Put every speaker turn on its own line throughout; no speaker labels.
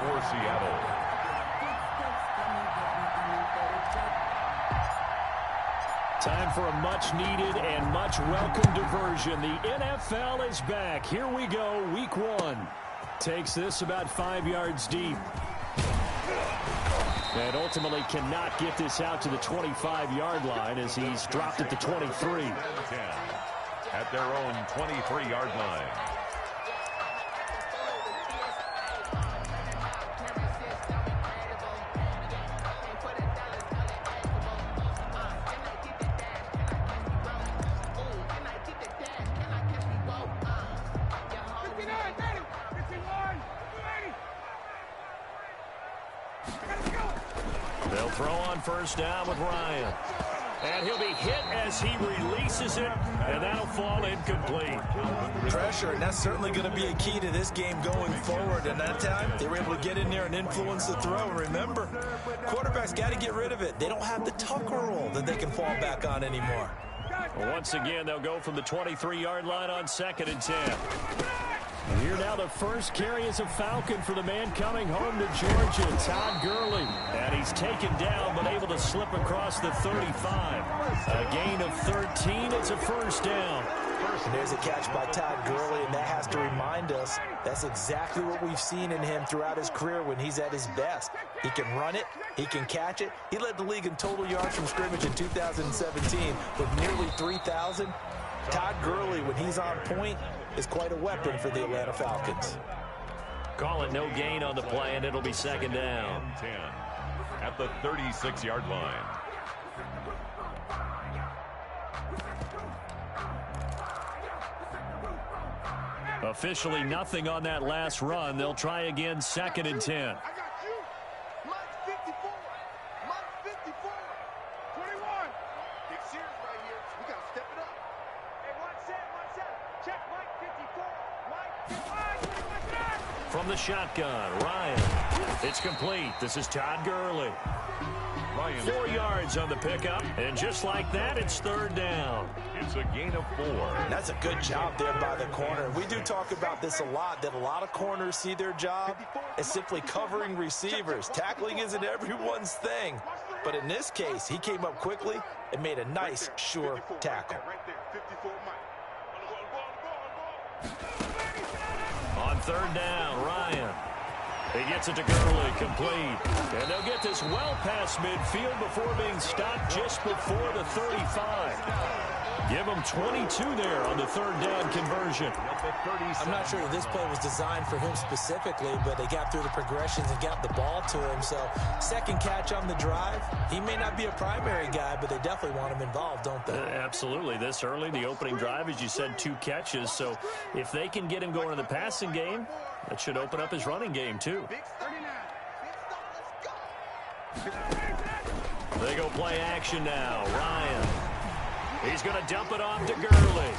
for Seattle.
Time for a much-needed and much-welcome diversion. The NFL is back. Here we go, week 1. Takes this about 5 yards deep. And ultimately cannot get this out to the 25-yard line as he's dropped at the 23.
At their own 23-yard line.
They'll throw on first down with Ryan. And he'll be hit as he releases it, and that'll fall incomplete.
Pressure, and that's certainly going to be a key to this game going forward. And that time, they were able to get in there and influence the throw. And remember, quarterbacks got to get rid of it. They don't have the Tucker roll that they can fall back on anymore.
Once again, they'll go from the 23-yard line on 2nd and 10. Here now the first carry is a Falcon for the man coming home to Georgia, Todd Gurley. And he's taken down but able to slip across the 35. A gain of 13. It's a first down.
And there's a catch by Todd Gurley, and that has to remind us that's exactly what we've seen in him throughout his career when he's at his best. He can run it. He can catch it. He led the league in total yards from scrimmage in 2017 with nearly 3,000. Todd Gurley, when he's on point, is quite a weapon for the Atlanta Falcons.
Call it no gain on the play, and it'll be 2nd down.
10 at the 36-yard line.
Officially nothing on that last run. They'll try again, 2nd and 10. From the shotgun, Ryan. It's complete. This is Todd Gurley. 4 yards on the pickup, and just like that, it's 3rd down.
It's a gain of 4.
That's a good job there by the corner. We do talk about this a lot, that a lot of corners see their job as simply covering receivers. Tackling isn't everyone's thing. But in this case, he came up quickly and made a nice, sure tackle.
On 3rd down, Ryan. He gets it to Gurley, complete. And they'll get this well past midfield before being stopped just before the 35. Give him 22 there on the 3rd down conversion.
I'm not sure that this play was designed for him specifically, but they got through the progressions and got the ball to him. So, second catch on the drive. He may not be a primary guy, but they definitely want him involved, don't they?
Absolutely. This early, the opening drive, as you said, 2 catches. So, if they can get him going in the passing game, that should open up his running game, too. They go play action now. Ryan. He's going to dump it off to Gurley.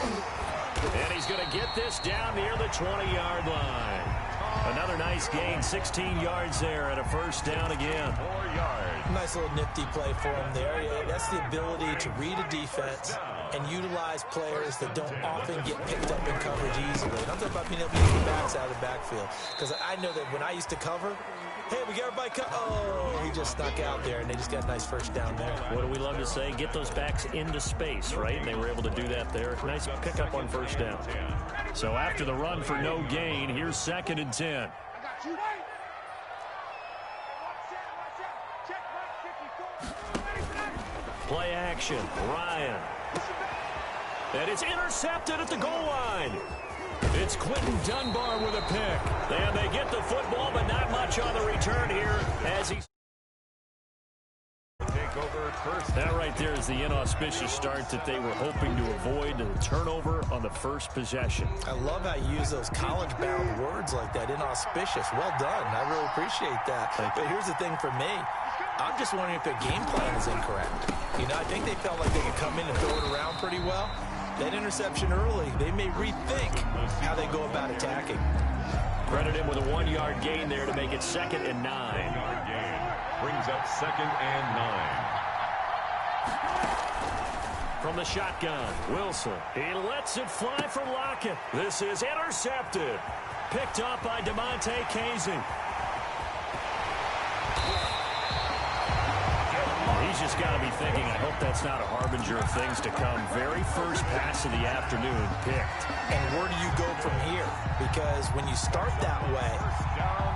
And he's going to get this down near the 20-yard line. Another nice gain, 16 yards there, and a first down again.
4 yards.
Nice little nifty play for him there. That's the ability to read a defense and utilize players that don't often get picked up in coverage easily. And I'm talking about being able to use the backs out of the backfield. Because I know that when I used to cover, hey, we got everybody cut. Oh, he just snuck out there, and they just got a nice first down there.
What do we love to say? Get those backs into space, right? And they were able to do that there. Nice pickup on first down. So after the run for no gain, here's 2nd and 10. Play action. Ryan. And it's intercepted at the goal line. It's Quentin Dunbar with a pick. And they get the football, but not much on the return here as he...
Take over first.
That right there is the inauspicious start that they were hoping to avoid, and the turnover on the first possession.
I love how you use those college-bound words like that, inauspicious. Well done. I really appreciate that. But here's the thing for me. I'm just wondering if their game plan is incorrect. You know, I think they felt like they could come in and throw it around pretty well. That interception early, they may rethink how they go about attacking.
Credit him with a 1-yard gain there to make it 2nd and 9.
1-yard gain brings up 2nd and 9.
From the shotgun, Wilson. He lets it fly for Lockett. This is intercepted. Picked up by DeMonte Casey. He's just got to be thinking, I hope that's not a harbinger of things to come. Very first pass of the afternoon picked.
And where do you go from here? Because when you start that way,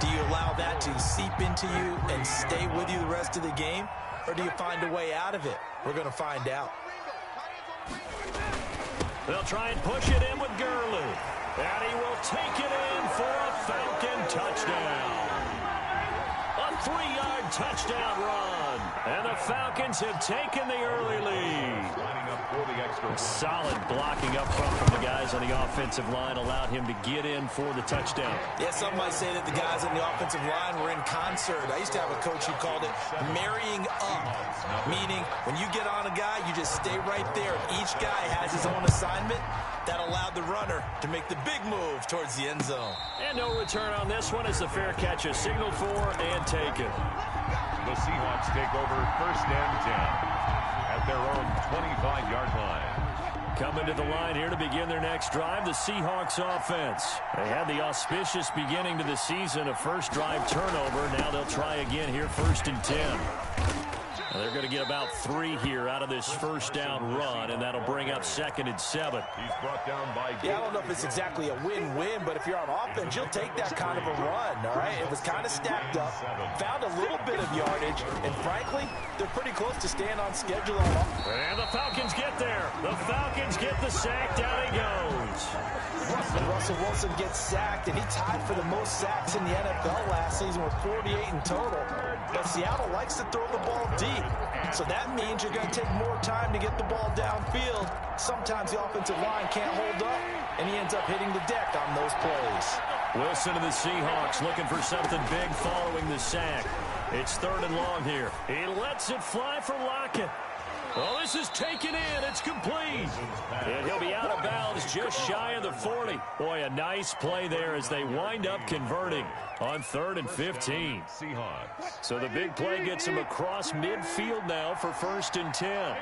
do you allow that to seep into you and stay with you the rest of the game? Or do you find a way out of it? We're going to find out.
They'll try and push it in with Gurley. And he will take it in for a Falcon touchdown. A 3-yard touchdown run. And the Falcons have taken the early lead. Solid blocking up front from the guys on the offensive line allowed him to get in for the touchdown.
Yeah, some might say that the guys on the offensive line were in concert. I used to have a coach who called it marrying up, meaning when you get on a guy, you just stay right there. Each guy has his own assignment. That allowed the runner to make the big move towards the end zone.
And no return on this one as the fair catch is signaled for and taken.
The Seahawks take over 1st and 10 at their own 25-yard line.
Coming to the line here to begin their next drive, the Seahawks offense. They had the auspicious beginning to the season, a first drive turnover. Now they'll try again here, 1st and 10. They're going to get about 3 here out of this first down run, and that'll bring up 2nd and 7.
He's brought down by...
Yeah, I don't know if it's exactly a win-win, but if you're on offense, you'll take that kind of a run, all right? It was kind of stacked up, found a little bit of yardage, and frankly, they're pretty close to staying on schedule on offense.
And the Falcons get there. The Falcons get the sack. Down he goes.
Russell Wilson gets sacked, and he tied for the most sacks in the NFL last season with 48 in total. But Seattle likes to throw the ball deep, so that means you're going to take more time to get the ball downfield. Sometimes the offensive line can't hold up, and he ends up hitting the deck on those plays.
Wilson and the Seahawks looking for something big following the sack. It's 3rd and long here. He lets it fly for Lockett. Well, this is taken in. It's complete. And he'll be out of bounds just shy of the 40. Boy, a nice play there as they wind up converting on 3rd and 15.
Seahawks.
So the big play gets him across midfield now for 1st and 10.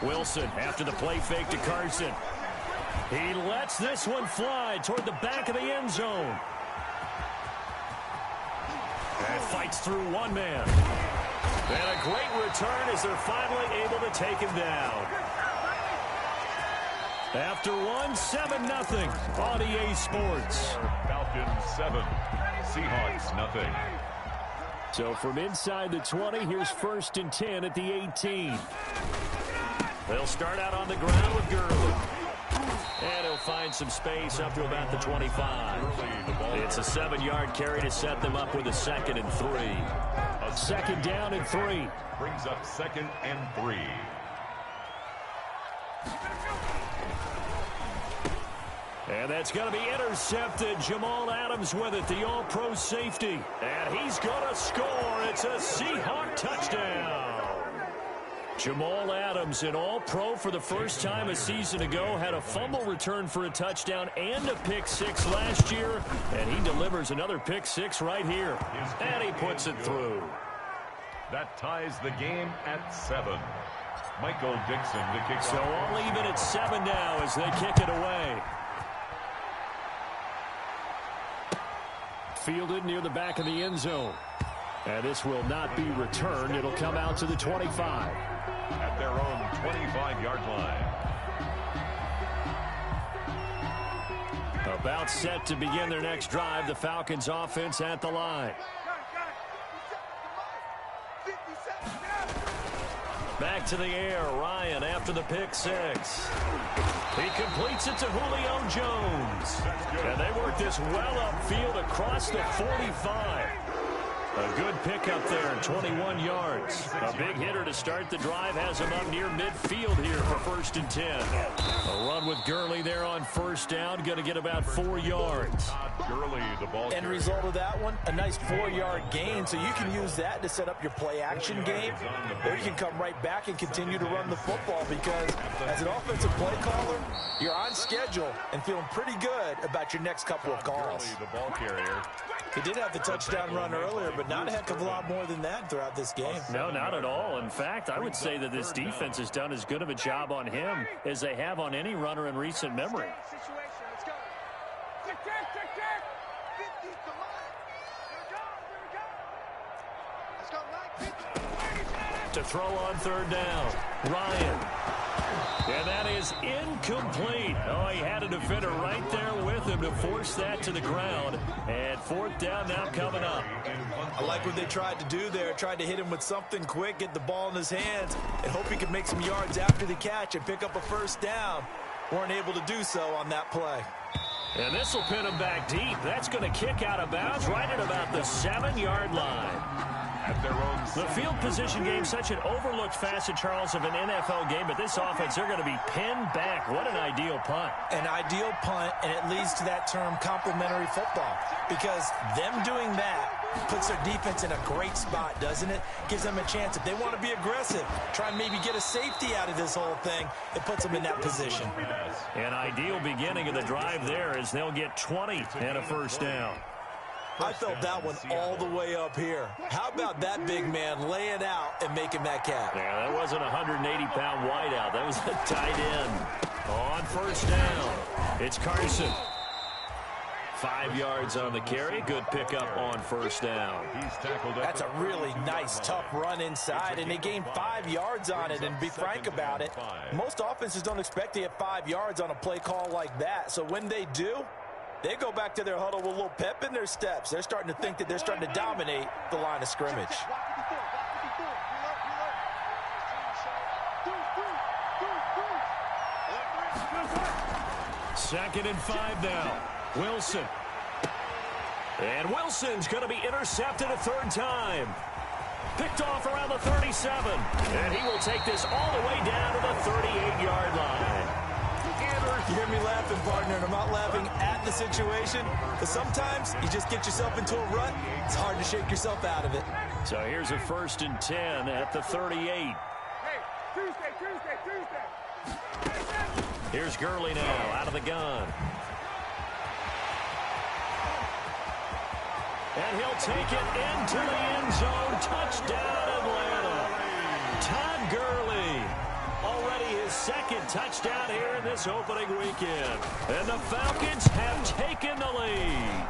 Wilson after the play fake to Carson. He lets this one fly toward the back of the end zone. And fights through one man. And a great return as they're finally able to take him down. After 7-0 on EA Sports.
Falcons 7, Seahawks nothing.
So from inside the 20, here's 1st and 10 at the 18. They'll start out on the ground with Gurley. And he'll find some space up to about the 25. It's a 7-yard carry to set them up with a 2nd and 3. 2nd down and 3.
Brings up 2nd and 3.
And that's going to be intercepted. Jamal Adams with it, the all-pro safety. And he's going to score. It's a Seahawk touchdown. Jamal Adams, an all-pro for the first time a season ago, had a fumble return for a touchdown and a pick-6 last year, and he delivers another pick-6 right here. And he puts it through.
That ties the game at 7. Michael Dixon to kick
so
off.
all even at 7 now as they kick it away. Fielded near the back of the end zone. And this will not be returned. It'll come out to the 25.
At their own 25-yard line.
About set to begin their next drive. The Falcons offense at the line. Back to the air. Ryan after the pick-6. He completes it to Julio Jones. And they work this well upfield across the 45. A good pickup there, 21 yards. A big hitter to start the drive has him up near midfield here for 1st and 10. A run with Gurley there on 1st down, going to get about 4 yards.
Gurley, the ball
End result of that one, a nice 4-yard gain, so you can use that to set up your play-action game, or you can come right back and continue to run the football because as an offensive play caller, you're on schedule and feeling pretty good about your next couple of calls.
Gurley, the ball carrier.
He did have the touchdown run earlier, but not a heck of a lot more than that throughout this game.
No, not at all. In fact, I would say that this defense has done as good of a job on him as they have on any runner in recent memory. to throw on third down. Ryan. And that is incomplete. Oh, he had a defender right there with him to force that to the ground. And fourth down now coming up.
I like what they tried to do there. Tried to hit him with something quick, get the ball in his hands, and hope he could make some yards after the catch and pick up a first down. Weren't able to do so on that play.
And this will pin him back deep. That's going to kick out of bounds right at about the 7-yard line.
At their own
the field position game, such an overlooked facet, Charles, of an NFL game, but this offense, they're going to be pinned back. What an ideal punt.
An ideal punt, and it leads to that term complementary football, because them doing that puts their defense in a great spot, doesn't it? Gives them a chance. If they want to be aggressive, try and maybe get a safety out of this whole thing, it puts them in that position.
An ideal beginning of the drive there as they'll get 20 and a first down.
I felt that one all the way up here. How about that big man laying out and making that catch?
Yeah, that wasn't a 180-pound wideout. That was a tight end. On first down, it's Carson. 5 yards on the carry. Good pickup on first down.
That's a really nice, tough run inside, and they gained 5 yards on it. And be frank about it, most offenses don't expect to get 5 yards on a play call like that. So when they do, they go back to their huddle with a little pep in their steps. They're starting to think that they're starting to dominate the line of scrimmage.
Second and 5 now. Wilson. And Wilson's going to be intercepted a third time. Picked off around the 37. And he will take this all the way down to the 38-yard line.
You hear me laughing, partner, and I'm not laughing at the situation, because sometimes you just get yourself into a rut. It's hard to shake yourself out of it.
So here's a 1st and 10 at the 38.
Hey, Tuesday.
Here's Gurley now out of the gun. And he'll take it into the end zone. Touchdown, Atlanta. Todd Gurley. Already his second touchdown here in this opening weekend. And the Falcons have taken the lead.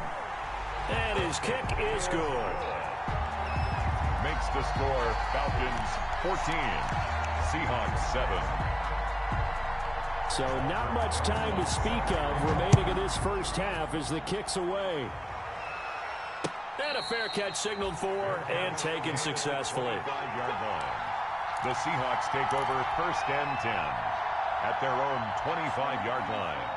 And his kick is good.
Makes the score Falcons 14, Seahawks 7.
So not much time to speak of remaining in this first half as the kick's away. And a fair catch signaled for and taken successfully.
5-yard line. The Seahawks take over 1st and 10 at their own 25-yard line.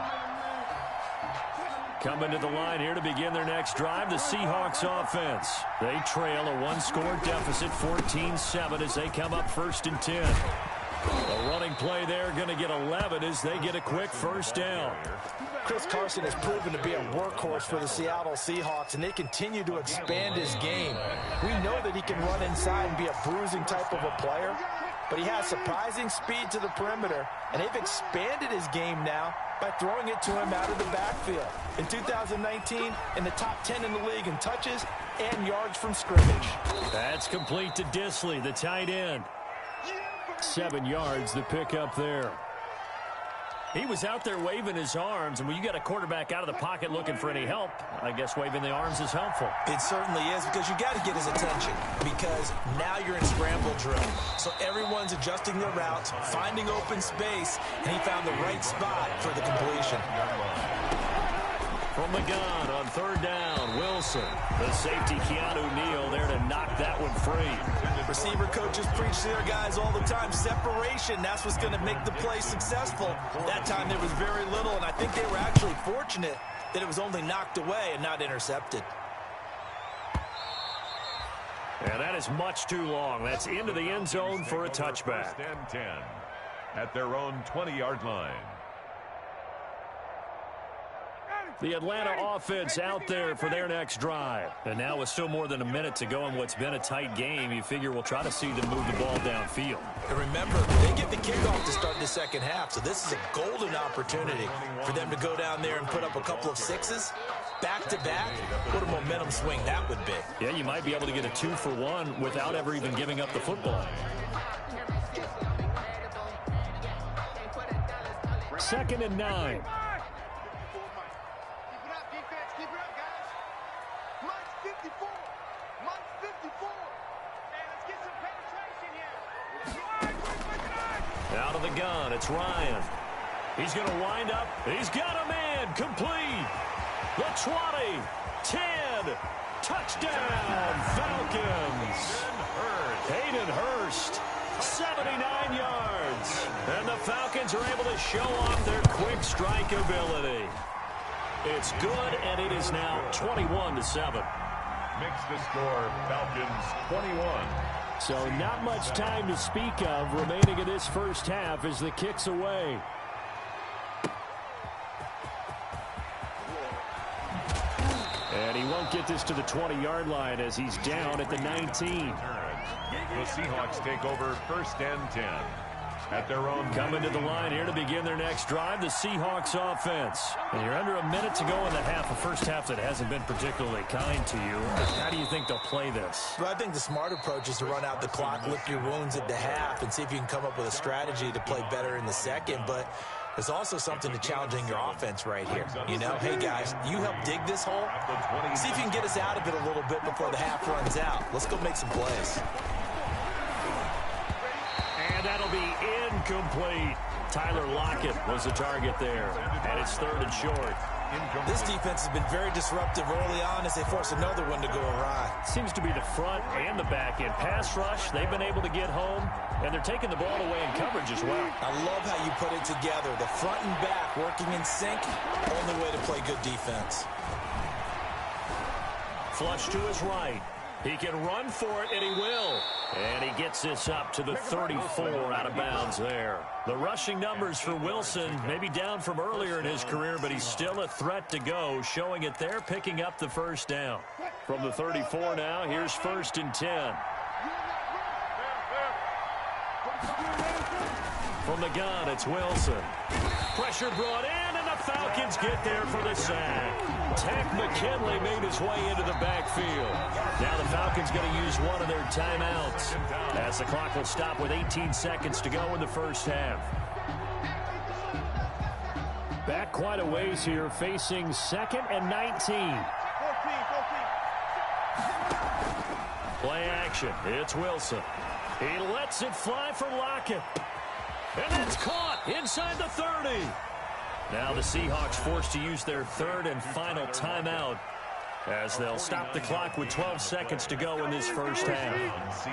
Coming to the line here to begin their next drive, the Seahawks offense. They trail a 1-score deficit, 14-7, as they come up 1st and 10. A running play there, going to get 11 as they get a quick first down.
Chris Carson has proven to be a workhorse for the Seattle Seahawks, and they continue to expand his game. We know that he can run inside and be a bruising type of a player, but he has surprising speed to the perimeter, and they've expanded his game now by throwing it to him out of the backfield. In 2019, in the top 10 in the league in touches and yards from scrimmage.
That's complete to Disley, the tight end. 7 yards to pick up there. He was out there waving his arms, and when you got a quarterback out of the pocket looking for any help, I guess waving the arms is helpful.
It certainly is, because you got to get his attention, because now you're in scramble drill. So everyone's adjusting their routes, finding open space, and he found the right spot for the completion.
From the gun on 3rd down, Wilson. The safety, Keanu Neal, there to knock that one free.
Receiver coaches preach to their guys all the time. Separation, that's what's going to make the play successful. That time there was very little, and I think they were actually fortunate that it was only knocked away and not intercepted.
And that is much too long. That's into the end zone for a touchback.
1st and 10 at their own 20-yard line.
The Atlanta offense out there for their next drive. And now with still more than a minute to go in what's been a tight game, you figure we'll try to see them move the ball downfield.
And remember, they get the kickoff to start the second half, so this is a golden opportunity for them to go down there and put up a couple of sixes back-to-back. What a momentum swing that would be.
Yeah, you might be able to get a 2-for-1 without ever even giving up the football. 2nd and 9.
Keep it up, guys. March 54. March 54. And let's get
Out of the gun, it's Ryan. He's going to wind up. He's got a man. Complete. The 20, 10, touchdown, Falcons. Hayden Hurst, 79 yards. And the Falcons are able to show off their quick strike ability. It's good, and it is now 21-7.
Makes the score Falcons 21.
So not much time to speak of remaining in this first half as the kick's away. And he won't get this to the 20-yard line as he's down at the 19.
The Seahawks take over first and 10 at their own.
Coming to the line here to begin their next drive, the Seahawks offense. And you're under a minute to go in the half, a first half that hasn't been particularly kind to you. How do you think they'll play this?
Well, I think the smart approach is to run out the clock, lick your wounds at the half, and see if you can come up with a strategy to play better in the second. But there's also something to challenging your offense right here. You know, hey, guys, you help dig this hole. See if you can get us out of it a little bit before the half runs out. Let's go make some plays.
And that'll be incomplete. Tyler Lockett was the target there. And it's third and short.
This defense has been very disruptive early on as they force another one to go awry.
Seems to be the front and the back end. Pass rush, they've been able to get home, and they're taking the ball away in coverage as well.
I love how you put it together. The front and back working in sync, only way to play good defense.
Flush to his right. He can run for it, and he will. And he gets this up to the 34 out of bounds there. The rushing numbers for Wilson may be down from earlier in his career, but he's still a threat to go, showing it there, picking up the first down. From the 34 now, here's first and 10. From the gun, it's Wilson. Pressure brought in, and the Falcons get there for the sack. Tech McKinley made his way into the backfield. Now the Falcons going to use one of their timeouts as the clock will stop with 18 seconds to go in the first half. Back quite a ways here, facing second and 19. Play action. It's Wilson. He lets it fly for Lockett. And that's caught inside the 30. Now the Seahawks forced to use their third and final timeout as they'll stop the clock with 12 seconds to go in this first half.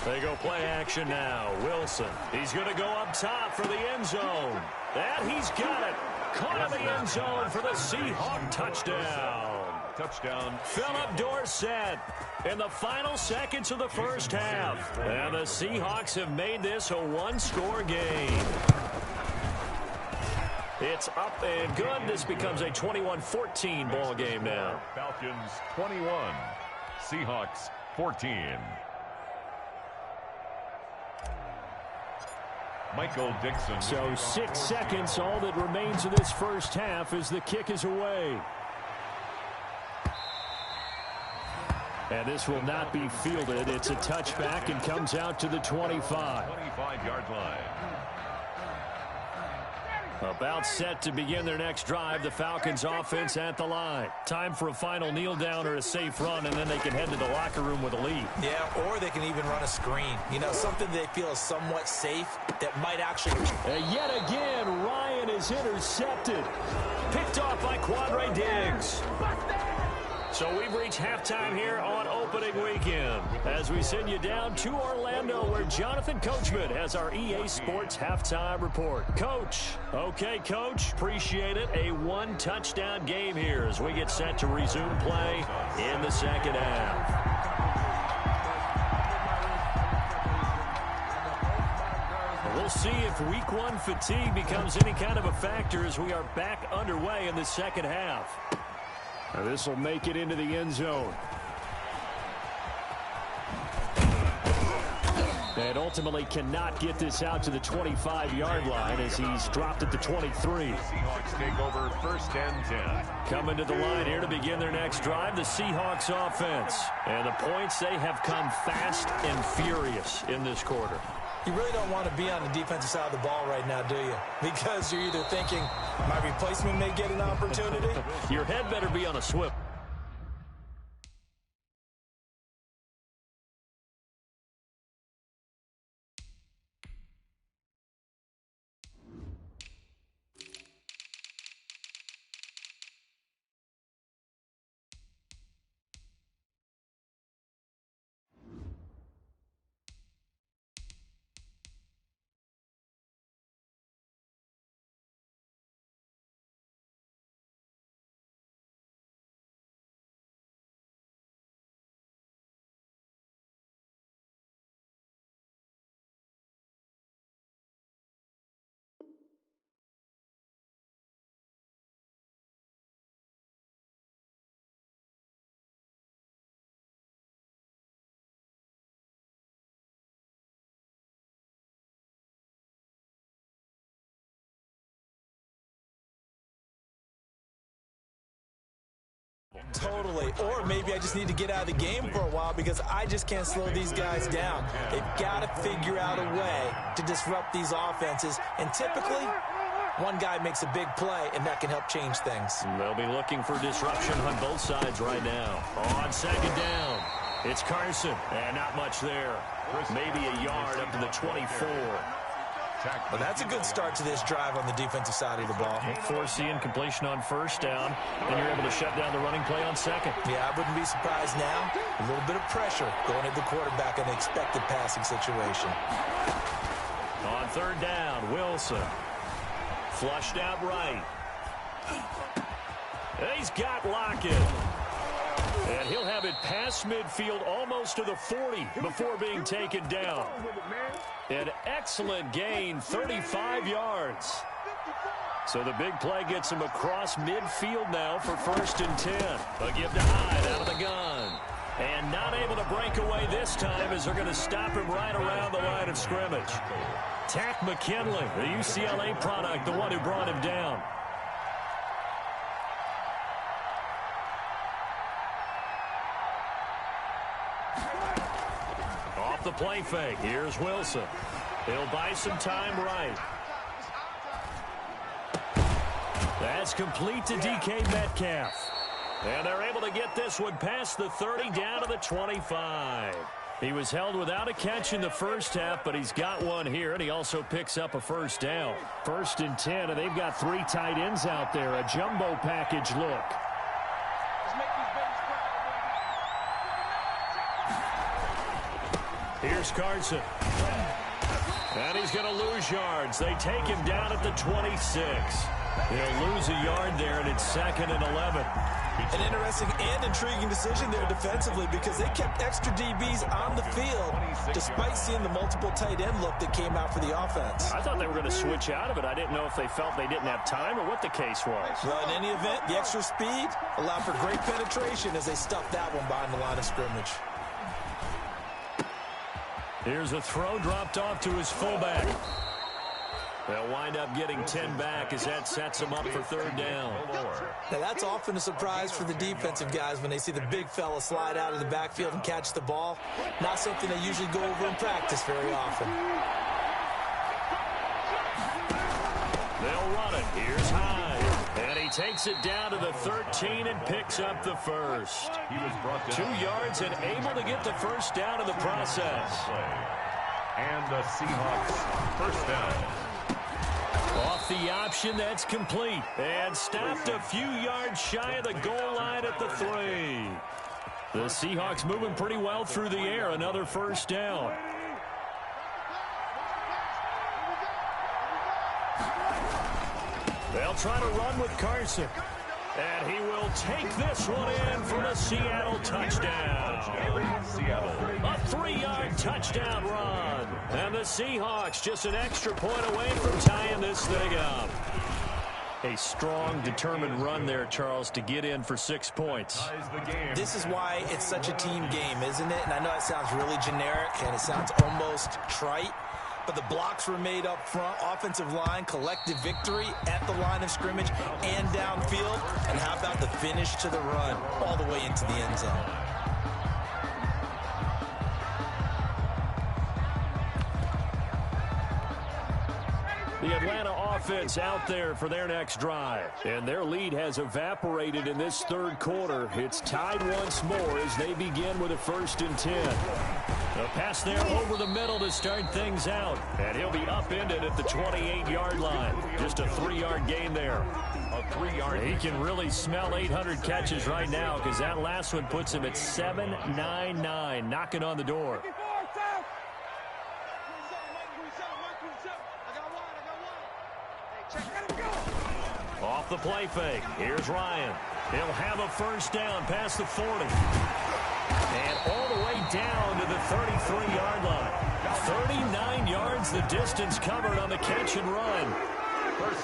They go play action now. Wilson. He's going to go up top for the end zone. And he's got it. Caught in the end zone for the Seahawk touchdown.
Touchdown.
Philip Dorsett in the final seconds of the first half. And the Seahawks have made this a one-score game. It's up and good. This becomes a 21-14 ball game now.
Falcons 21, Seahawks 14. Michael Dixon.
So 6 seconds, all that remains of this first half as the kick is away. And this will not be fielded. It's a touchback and comes out to the 25.
25-yard line.
About set to begin their next drive, the Falcons offense at the line. Time for a final kneel down or a safe run, and then they can head to the locker room with a lead.
Yeah, or they can even run a screen. You know, something they feel is somewhat safe that might actually...
Yet again, Ryan is intercepted. Picked off by Quandre Diggs. So we've reached halftime here on opening weekend as we send you down to Orlando where Jonathan Coachman has our EA Sports halftime report. Coach. Okay, Coach. Appreciate it. A one-touchdown game here as we get set to resume play in the second half. We'll see if week one fatigue becomes any kind of a factor as we are back underway in the second half. Now this will make it into the end zone. And ultimately cannot get this out to the 25-yard line as he's dropped at the 23.
Seahawks take over first and 10.
Coming to the line here to begin their next drive, the Seahawks offense. And the points, they have come fast and furious in this quarter.
You really don't want to be on the defensive side of the ball right now, do you? Because you're either thinking, my replacement may get an opportunity.
Your head better be on a swivel.
Totally. Or maybe I just need to get out of the game for a while because I just can't slow these guys down. They've got to figure out a way to disrupt these offenses. And typically, one guy makes a big play, and that can help change things.
They'll be looking for disruption on both sides right now. On second down, it's Carson. And not much there. Maybe a yard up to the 24.
Well, that's a good start to this drive on the defensive side of the ball.
Forcing completion on first down, and you're able to shut down the running play on second.
Yeah, I wouldn't be surprised now. A little bit of pressure going at the quarterback in an expected passing situation.
On third down, Wilson. Flushed out right. He's got Lockett. And he'll have it past midfield almost to the 40 before being taken down. An excellent gain, 35 yards. So the big play gets him across midfield now for 1st and 10. A give to Hyde out of the gun. And not able to break away this time as they're going to stop him right around the line of scrimmage. Tack McKinley, the UCLA product, the one who brought him down. Off the play fake, here's Wilson. He'll buy some time right. That's complete to DK Metcalf. And they're able to get this one past the 30 down to the 25. He was held without a catch in the first half, but he's got one here, and he also picks up a first down. 1st and 10, and they've got 3 tight ends out there. A jumbo package look. Here's Carson. And he's going to lose yards. They take him down at the 26. He'll lose a yard there, and it's 2nd and 11.
An interesting and intriguing decision there defensively because they kept extra DBs on the field despite seeing the multiple tight end look that came out for the offense.
I thought they were going to switch out of it. I didn't know if they felt they didn't have time or what the case was.
Well, in any event, the extra speed allowed for great penetration as they stuffed that one behind the line of scrimmage.
Here's a throw dropped off to his fullback. They'll wind up getting 10 back as that sets them up for 3rd down.
Now, that's often a surprise for the defensive guys when they see the big fella slide out of the backfield and catch the ball. Not something they usually go over in practice very often.
They'll run it. Here's Hyde. And he takes it down to the 13 and picks up the first. 2 yards and able to get the first down in the process.
And the Seahawks first down.
Off the option, that's complete. And stopped a few yards shy of the goal line at the 3. The Seahawks moving pretty well through the air. Another first down. They'll try to run with Carson. And he will take this one in for the Seattle touchdown. A 3-yard touchdown run. And the Seahawks just an extra point away from tying this thing up. A strong, determined run there, Charles, to get in for 6 points.
This is why it's such a team game, isn't it? And I know it sounds really generic and it sounds almost trite. But the blocks were made up front, offensive line, collective victory at the line of scrimmage and downfield. And how about the finish to the run all the way into the end zone?
The Atlanta offense out there for their next drive. And their lead has evaporated in this 3rd quarter. It's tied once more as they begin with a 1st and 10. A pass there over the middle to start things out. And he'll be upended at the 28-yard line. Just a 3-yard gain there. A 3-yard. He can really smell 800 catches right now because that last one puts him at 799, knocking on the door. Off the play fake. Here's Ryan. He'll have a first down past the 40. And all the way down to the 33-yard line. 39 yards the distance covered on the catch and run.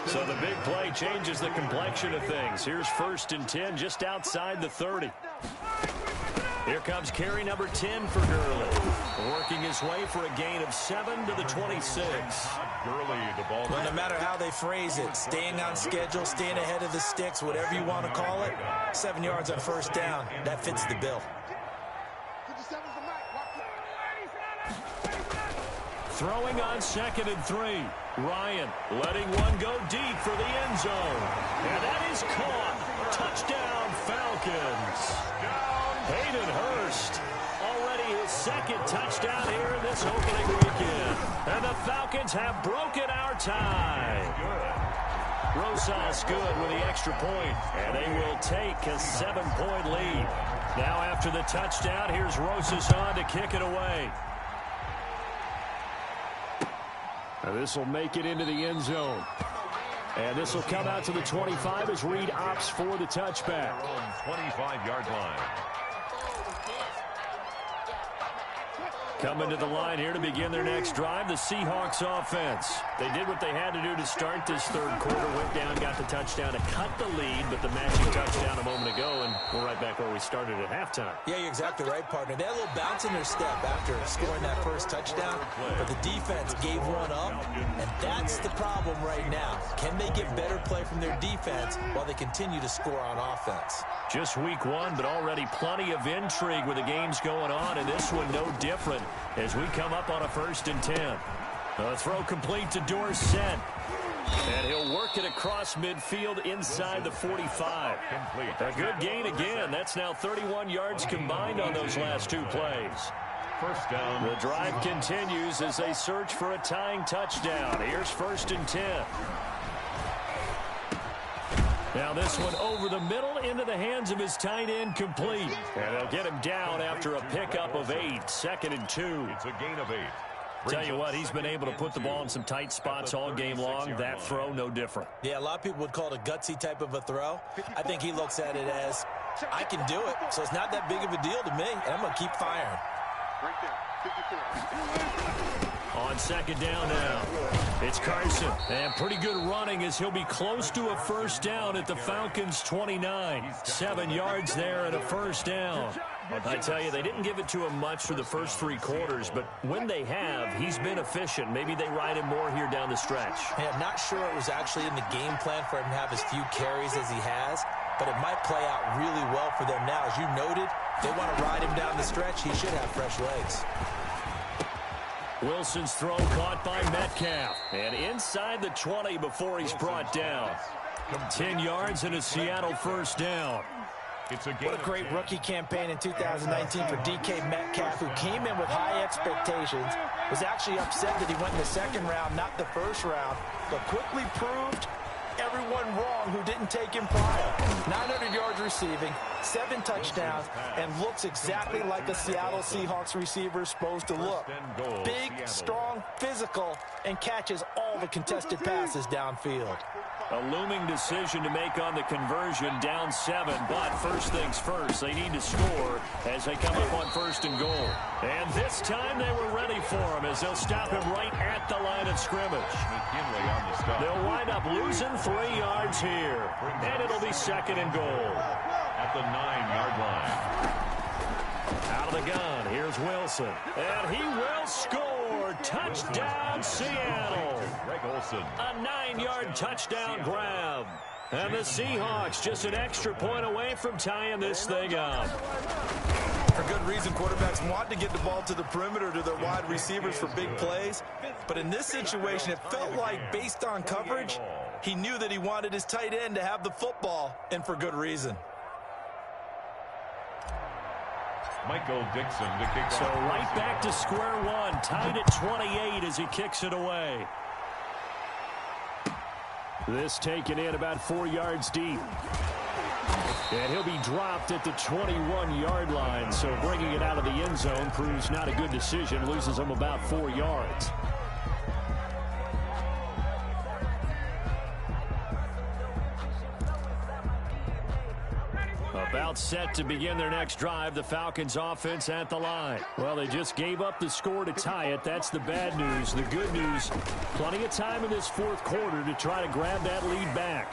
So the big play changes the complexion of things. Here's 1st and 10 just outside the 30. Here comes carry number 10 for Gurley. Working his way for a gain of 7 to the 26.
Gurley, the ball.
Well, no matter how they phrase it, staying on schedule, staying ahead of the sticks, whatever you want to call it, 7 yards on first down, that fits the bill.
Throwing on 2nd and 3. Ryan letting one go deep for the end zone. And that is caught. Touchdown, Falcons. Hayden Hurst, already his 2nd touchdown here in this opening weekend. And the Falcons have broken our tie. Rosas good with the extra point. And they will take a 7-point lead. Now after the touchdown, here's Rosas on to kick it away. This will make it into the end zone. And this will come out to the 25 as Reed opts for the touchback.
25-yard line.
Coming to the line here to begin their next drive, the Seahawks offense. They did what they had to do to start this third quarter. Went down, got the touchdown to cut the lead, but the matching touchdown a moment ago, and we're right back where we started at halftime.
Yeah, you're exactly right, partner. They had a little bounce in their step after scoring that first touchdown, but the defense gave one up, and that's the problem right now. Can they get better play from their defense while they continue to score on offense?
Just week 1, but already plenty of intrigue with the games going on, and this one no different as we come up on a 1st and 10. A throw complete to Dorsett. And he'll work it across midfield inside the 45. A good gain again. That's now 31 yards combined on those last 2 plays.
First down.
The drive continues as they search for a tying touchdown. Here's 1st and 10. Now this one over the middle into the hands of his tight end, complete. And they'll get him down after a pickup of 8. 2nd and 2.
It's a gain of 8.
Tell you what, he's been able to put the ball in some tight spots all game long. That throw, no different.
Yeah, a lot of people would call it a gutsy type of a throw. I think he looks at it as, I can do it, so it's not that big of a deal to me, and I'm going to keep firing.
Right there. 54.
On 2nd down now, it's Carson. And pretty good running as he'll be close to a first down at the Falcons' 29. 7 yards there and a first down. I tell you, they didn't give it to him much through the first 3 quarters, but when they have, he's been efficient. Maybe they ride him more here down the stretch.
Hey, I'm not sure it was actually in the game plan for him to have as few carries as he has, but it might play out really well for them now. As you noted, they want to ride him down the stretch. He should have fresh legs.
Wilson's throw caught by Metcalf. And inside the 20 before he's brought down. 10 yards and a Seattle first down.
What a great rookie campaign in 2019 for DK Metcalf, who came in with high expectations, was actually upset that he went in the 2nd round, not the 1st round, but quickly proved everyone wrong who didn't take him prior. 900 yards receiving, 7 touchdowns, and looks exactly like a Seattle Seahawks receiver is supposed to look. Big, strong, physical, and catches all the contested passes downfield.
A looming decision to make on the conversion, down 7, but first things first, they need to score as they come up on 1st and goal. And this time they were ready for him as they'll stop him right at the line of scrimmage. They'll wind up losing 3 yards here, and it'll be 2nd and goal.
At the 9-yard line.
Out of the gun, here's Wilson, and he will score. Touchdown, Seattle.
Greg Olsen.
A 9-yard touchdown grab. And the Seahawks just an extra point away from tying this thing up.
For good reason, quarterbacks want to get the ball to the perimeter to their wide receivers for big plays. But in this situation, it felt like, based on coverage, he knew that he wanted his tight end to have the football, and for good reason.
Michael Dixon to kick
So
off.
right back to square one, tied at 28 as he kicks it away. This taken in about 4 yards deep. And he'll be dropped at the 21-yard line, so bringing it out of the end zone proves not a good decision, loses him about 4 yards. About set to begin their next drive, the Falcons offense at the line. Well, they just gave up the score to tie it. That's the bad news. The good news, plenty of time in this 4th quarter to try to grab that lead back.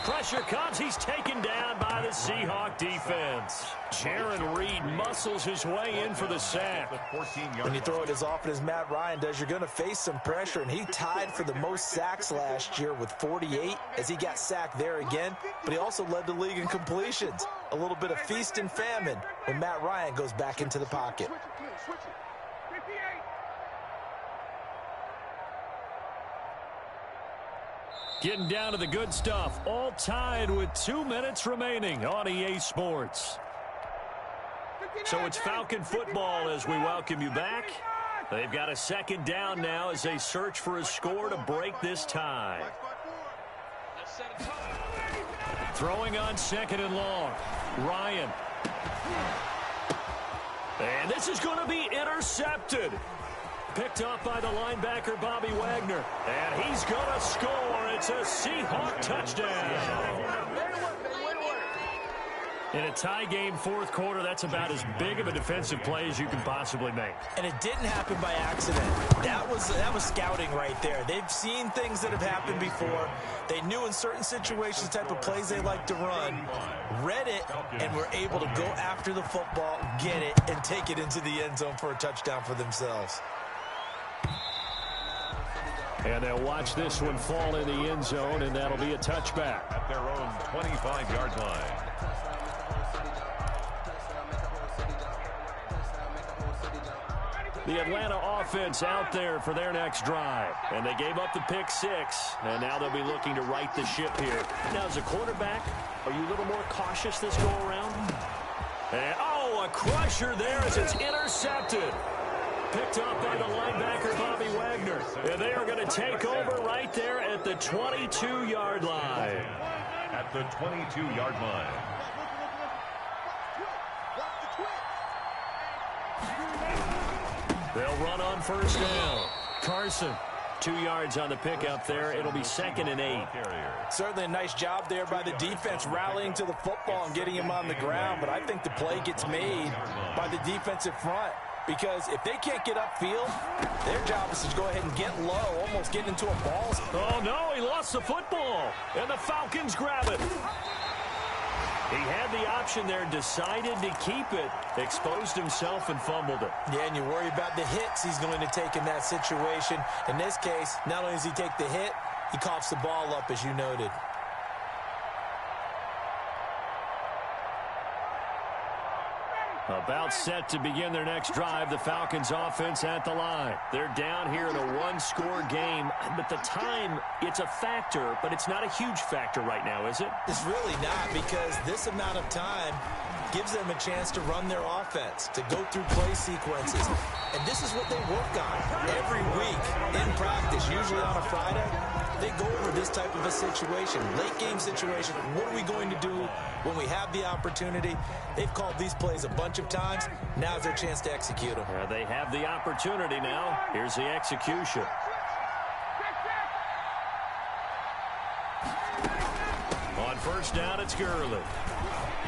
Pressure comes. He's taken down by the Seahawk defense. Jaron Reed muscles his way in for the sack.
When you throw it as often as Matt Ryan does, you're going to face some pressure, and he tied for the most sacks last year with 48 as he got sacked there again, but he also led the league in completions. A little bit of feast and famine when Matt Ryan goes back into the pocket.
Getting down to the good stuff, all tied with 2 minutes remaining on EA Sports. So it's Falcon football as we welcome you back. They've got a second down now as they search for a score to break this tie. Throwing on second and long. Ryan. And this is going to be intercepted. Picked up by the linebacker, Bobby Wagner. And he's going to score. It's a Seahawk touchdown. In a tie game, fourth quarter, that's about as big of a defensive play as you can possibly make.
And it didn't happen by accident. That was scouting right there. They've seen things that have happened before. They knew in certain situations the type of plays they like to run, read it, and were able to go after the football, get it, and take it into the end zone for a touchdown for themselves.
And they'll watch this one fall in the end zone, and that'll be a touchback.
At their own 25-yard line.
The Atlanta offense out there for their next drive. And they gave up the pick six, and now they'll be looking to right the ship here. Now, as a quarterback, are you a little more cautious this go-around? And, oh, a crusher there as it's intercepted. Picked up by the linebacker, Bobby Wagner. And they are going to take over right there at the 22-yard line.
At the 22-yard line.
They'll run on first down. Carson, 2 yards on the pickup there. It'll be 2nd and 8.
Certainly a nice job there by the defense rallying to the football and getting him on the ground, but I think the play gets made by the defensive front. Because if they can't get upfield, their job is to go ahead and get low, almost get into a ball.
Oh, no, he lost the football. And the Falcons grab it. He had the option there, decided to keep it, exposed himself and fumbled it.
Yeah, and you worry about the hits he's going to take in that situation. In this case, not only does he take the hit, he coughs the ball up, as you noted.
About set to begin their next drive, the Falcons offense at the line. They're down here in a one-score game, but the time, it's a factor, but it's not a huge factor right now, is it?
It's really not, because this amount of time gives them a chance to run their offense, to go through play sequences. And this is what they work on every week in practice, usually on a Friday. They go over this type of a situation, late game situation. What are we going to do when we have the opportunity? They've called these plays a bunch of times. Now's their chance to execute them.
They have the opportunity now. Here's the execution. On first down, it's Gurley.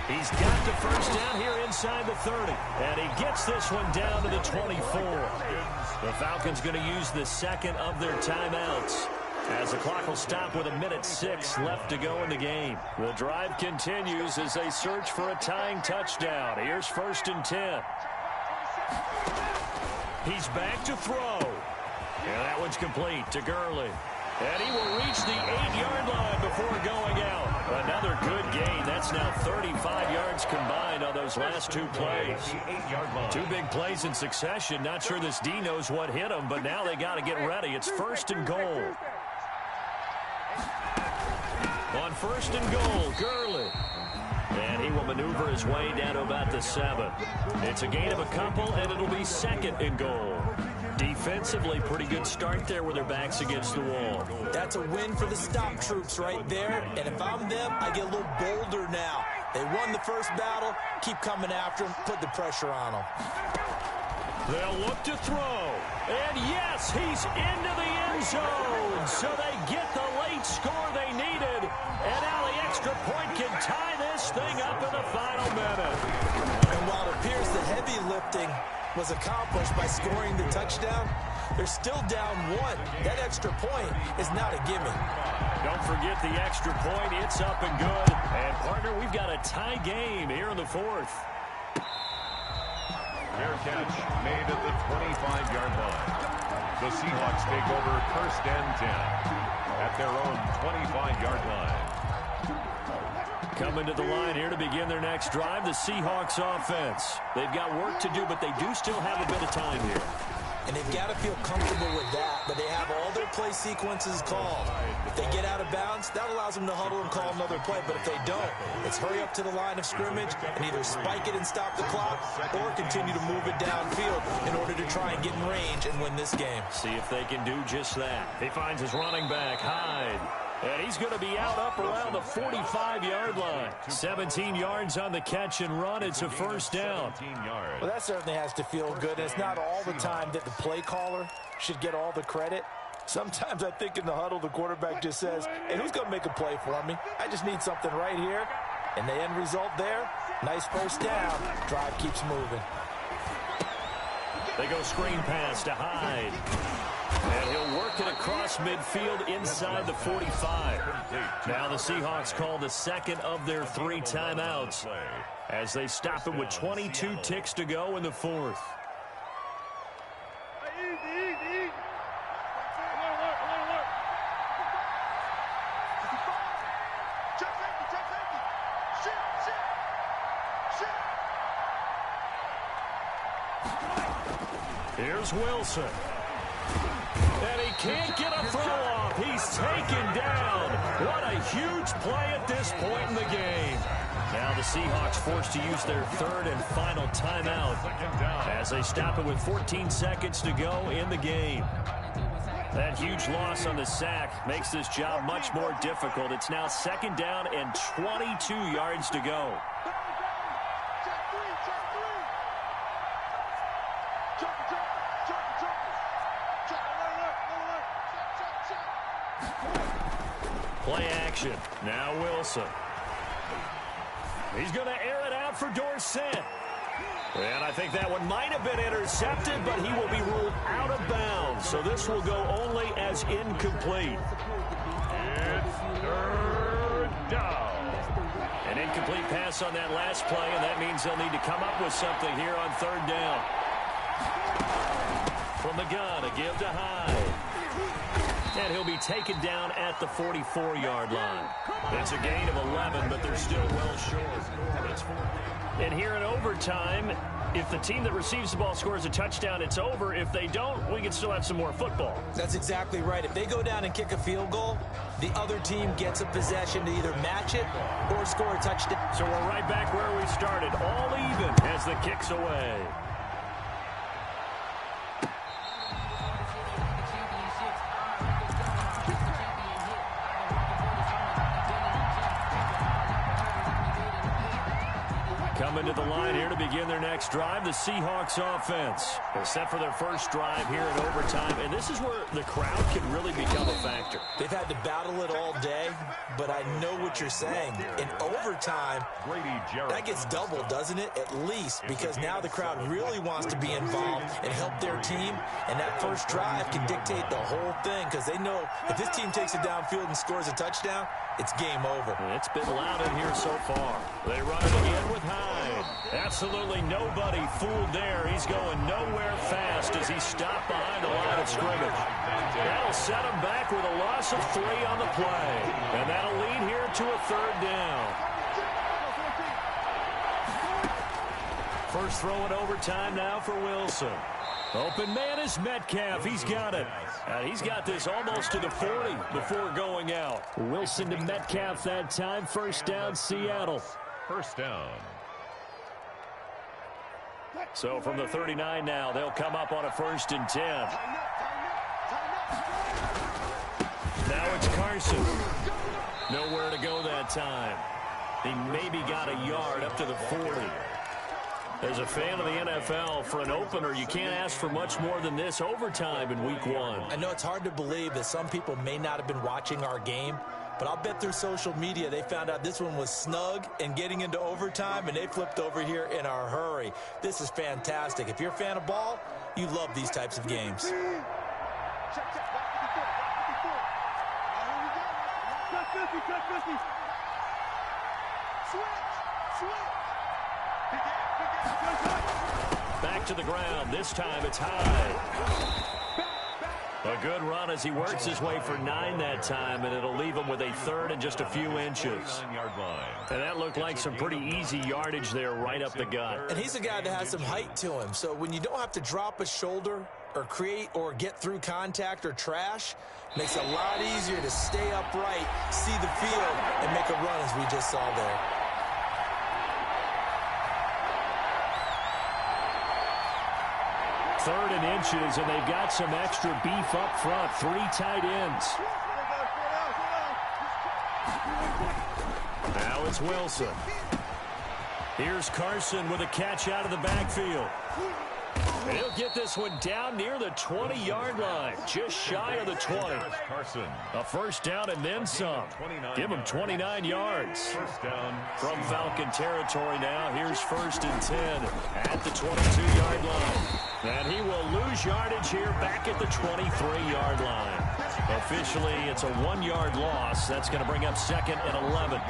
He's got the first down here inside the 30. And he gets this one down to the 24. The Falcons going to use the second of their timeouts, as the clock will stop with 1:06 left to go in the game. The drive continues as they search for a tying touchdown. Here's 1st and 10. He's back to throw. And that one's complete to Gurley. And he will reach the 8-yard line before going out. Another good gain. That's now 35 yards combined on those last 2 plays. 2 big plays in succession. Not sure this D knows what hit him, but now they got to get ready. It's 1st and goal. On 1st and goal, Gurley. And he will maneuver his way down to about the 7. It's a gain of a couple, and it'll be 2nd and goal. Defensively, pretty good start there with their backs against the wall.
That's a win for the stop troops right there. And if I'm them, I get a little bolder now. They won the first battle. Keep coming after them. Put the pressure on them.
They'll look to throw. And yes, he's into the end zone. So they get the late score they needed. And now the extra point can tie this thing up in the final minute.
And while it appears the heavy lifting was accomplished by scoring the touchdown, They're still down 1. That extra point is not a gimme.
Don't forget the extra point. It's up and good. And, partner, we've got a tie game here in the fourth.
Fair catch made at the 25-yard line. The Seahawks take over first and 10 at their own 25-yard line.
Coming to the line here to begin their next drive, the Seahawks offense. They've got work to do, but they do still have a bit of time here.
And they've got to feel comfortable with that, but they have all their play sequences called. If they get out of bounds, that allows them to huddle and call another play. But if they don't, it's hurry up to the line of scrimmage and either spike it and stop the clock or continue to move it downfield in order to try and get in range and win this game.
See if they can do just that. He finds his running back, Hyde. And he's going to be out up around the 45-yard line. 17 yards on the catch and run. It's a first down.
Well, that certainly has to feel good. And it's not all the time that the play caller should get all the credit. Sometimes I think in the huddle, the quarterback just says, hey, who's going to make a play for me? I just need something right here. And the end result there, nice first down. Drive keeps moving.
They go screen pass to Hyde. And he'll work it across midfield inside the 45. Now the Seahawks call the second of their 3 timeouts as they stop him with 22 ticks to go in the fourth. Here's Wilson. And he can't get a throw off. He's taken down. What a huge play at this point in the game. Now the Seahawks forced to use their 3rd and final timeout as they stop it with 14 seconds to go in the game. That huge loss on the sack makes this job much more difficult. It's now 2nd down and 22 yards to go. Play action. Now Wilson. He's going to air it out for Dorsett. And I think that one might have been intercepted, but he will be ruled out of bounds. So this will go only as incomplete.
It's 3rd down.
An incomplete pass on that last play, and that means they'll need to come up with something here on 3rd down. From the gun, a give to Hyde. And he'll be taken down at the 44-yard line. It's a gain of 11, but they're still well short. And here in overtime, if the team that receives the ball scores a touchdown, it's over. If they don't, we can still have some more football.
That's exactly right. If they go down and kick a field goal, the other team gets a possession to either match it or score a touchdown.
So we're right back where we started, all even as the kick's away. Coming to the line here to begin their next drive, the Seahawks offense. They're set for their first drive here in overtime, and this is where the crowd can really become a factor.
They've had to battle it all day, but I know what you're saying. In overtime, that gets doubled, doesn't it? At least, because now the crowd really wants to be involved and help their team, and that first drive can dictate the whole thing, because they know if this team takes it downfield and scores a touchdown, it's game over.
It's been loud in here so far. They run it again with Hyde. Absolutely nobody fooled there. He's going nowhere fast as he stopped behind the line of scrimmage. That'll set him back with a loss of 3 on the play. And that'll lead here to a 3rd down. First throw in overtime now for Wilson. Open man is Metcalf. He's got it. He's got this almost to the 40 before going out. Wilson to Metcalf that time. First down, Seattle.
First down.
So from the 39 now, they'll come up on a 1st and 10. Now it's Carson. Nowhere to go that time. He maybe got a yard up to the 40. As a fan of the NFL, for an opener, you can't ask for much more than this overtime in week 1.
I know it's hard to believe that some people may not have been watching our game, But I'll bet through social media they found out this one was snug and getting into overtime, and they flipped over here in a hurry. This is fantastic. If you're a fan of ball, you love these types of games.
Check, Check 50. Switch.
Back to the ground. This time it's high. A good run as he works his way for 9 that time, and it'll leave him with a third and just a few inches. And that looked like some pretty easy yardage there right up the gut.
And he's a guy that has some height to him, so when you don't have to drop a shoulder or create or get through contact or trash, makes it a lot easier to stay upright, see the field, and make a run as we just saw there.
Third and inches, and they've got some extra beef up front. 3 tight ends. Now it's Wilson. Here's Carson with a catch out of the backfield. And he'll get this one down near the 20-yard line, just shy of the 20. A first down and then some. Give him 29 yards.
First down
from Falcon territory now. Here's 1st and 10 at the 22-yard line. And he will lose yardage here back at the 23-yard line. Officially, it's a 1-yard loss. That's going to bring up 2nd and 11.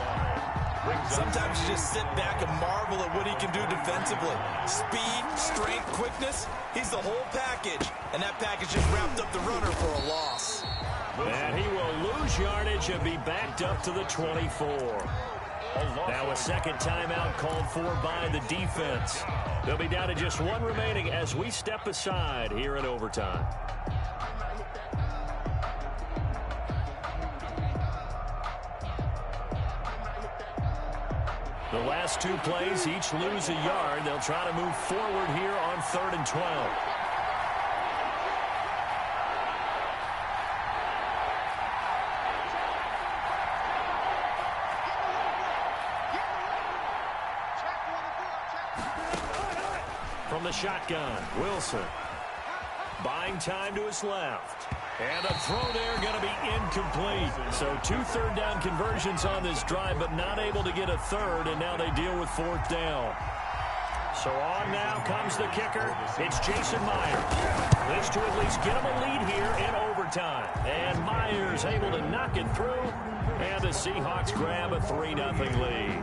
Sometimes you just sit back and marvel at what he can do defensively. Speed, strength, quickness, he's the whole package. And that package just wrapped up the runner for a loss.
And he will lose yardage and be backed up to the 24. Now a second timeout called for by the defense. They'll be down to just 1 remaining as we step aside here in overtime. The last 2 plays each lose a yard. They'll try to move forward here on 3rd and 12. From the shotgun, Wilson. Buying time to his left. And a throw there going to be incomplete. So 2 third-down conversions on this drive, but not able to get a third, and now they deal with 4th down. So on now comes the kicker. It's Jason Myers. This to at least get him a lead here in overtime. And Myers able to knock it through. And the Seahawks grab a 3-0 lead.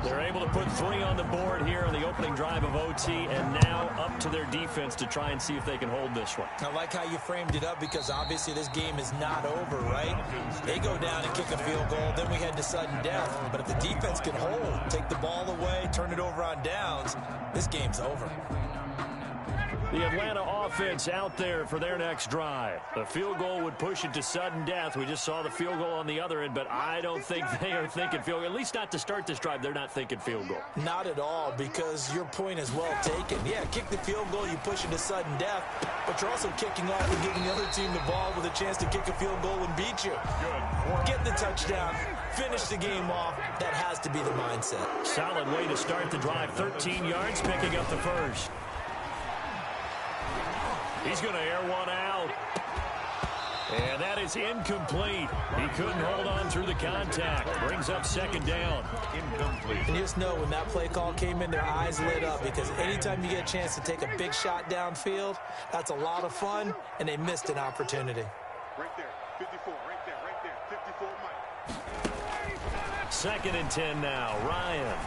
They're able to put 3 on the board here on the opening drive of OT, and now up to their defense to try and see if they can hold this one.
I like how you framed it up because obviously this game is not over, right? They go down and kick a field goal, then we head to sudden death. But if the defense can hold, take the ball away, turn it over on downs, this game's over.
The Atlanta offense out there for their next drive. The field goal would push it to sudden death. We just saw the field goal on the other end, but I don't think they are thinking field goal. At least not to start this drive. They're not thinking field goal.
Not at all, because your point is well taken. Yeah, kick the field goal, you push it to sudden death, but you're also kicking off and giving the other team the ball with a chance to kick a field goal and beat you. Get the touchdown, finish the game off. That has to be the mindset.
Solid way to start the drive. 13 yards, picking up the first. He's going to air one out. And that is incomplete. He couldn't hold on through the contact. Brings up 2nd down.
incomplete.
And you just know when that play call came in, their eyes lit up, because anytime you get a chance to take a big shot downfield, that's a lot of fun, and they missed an opportunity.
Right there, 54, right there, 54, Mike.
2nd and 10 now. Ryan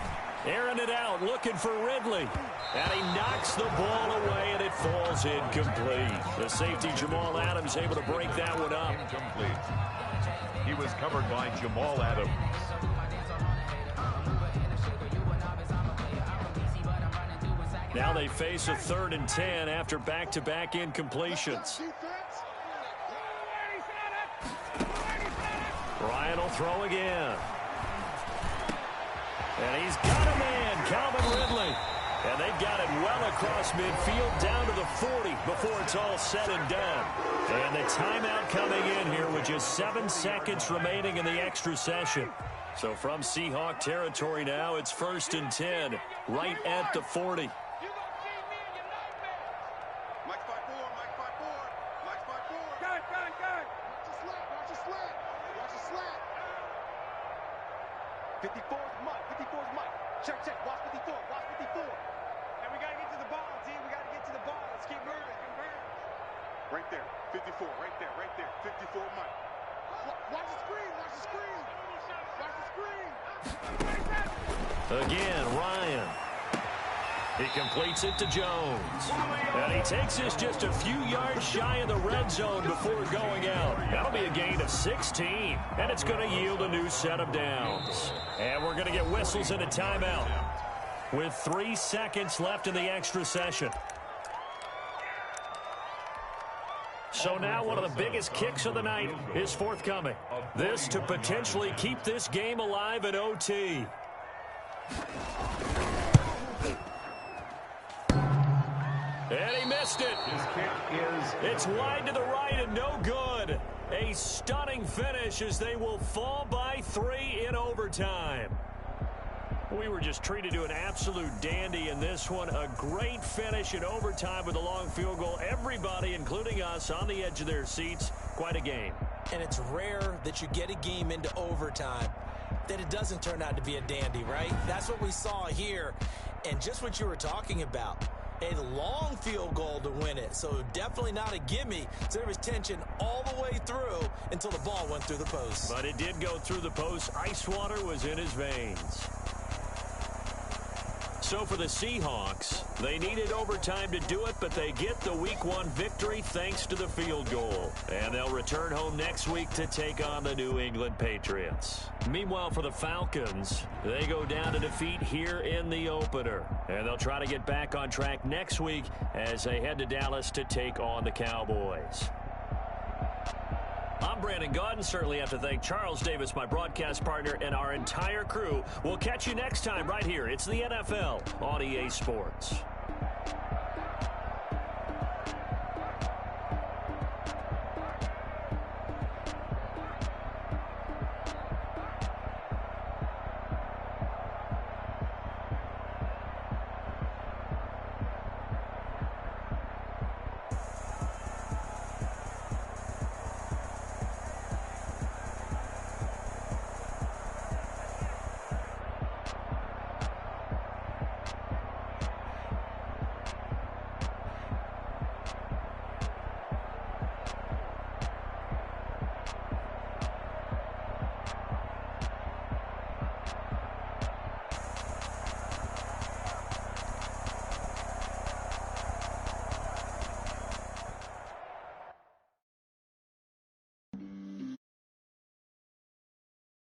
airing it out, looking for Ridley. And he knocks the ball away, and it falls incomplete. The safety, Jamal Adams, able to break that one up.
Incomplete. He was covered by Jamal Adams.
Now they face a 3rd and 10 after back-to-back incompletions. Ryan will throw again. And he's got a man, Calvin Ridley. And they've got it well across midfield down to the 40 before it's all said and done. And the timeout coming in here with just 7 seconds remaining in the extra session. So from Seahawk territory now, it's 1st and 10, right at the 40.
54's Mike. 54's Mike. Check, check. Watch 54. Watch 54. And we got to get to the ball, T. We got to get to the ball. Let's keep moving. Converge. Right there. 54. Right there. Right there. 54 Mike. Watch the screen. Watch the screen. Watch the screen.
Again, Ryan. He completes it to Jones. And he takes this just a few yards shy of the red zone before going out. That'll be a gain of 16. And it's going to yield a new set of downs. And we're going to get whistles and a timeout with 3 seconds left in the extra session. So now one of the biggest kicks of the night is forthcoming. This to potentially keep this game alive in OT. And he missed it. It's wide to the right and no good. A stunning finish as they will fall by 3 in overtime. We were just treated to an absolute dandy in this one. A great finish in overtime with a long field goal. Everybody, including us, on the edge of their seats. Quite a game.
And it's rare that you get a game into overtime that it doesn't turn out to be a dandy, right? That's what we saw here. And just what you were talking about. A long field goal to win it. So definitely not a gimme. So there was tension all the way through until the ball went through the post.
But it did go through the post. Ice water was in his veins. So for the Seahawks, they needed overtime to do it, but they get the Week 1 victory thanks to the field goal. And they'll return home next week to take on the New England Patriots. Meanwhile, for the Falcons, they go down to defeat here in the opener. And they'll try to get back on track next week as they head to Dallas to take on the Cowboys. I'm Brandon Gaudin. Certainly have to thank Charles Davis, my broadcast partner, and our entire crew. We'll catch you next time right here. It's the NFL on EA Sports.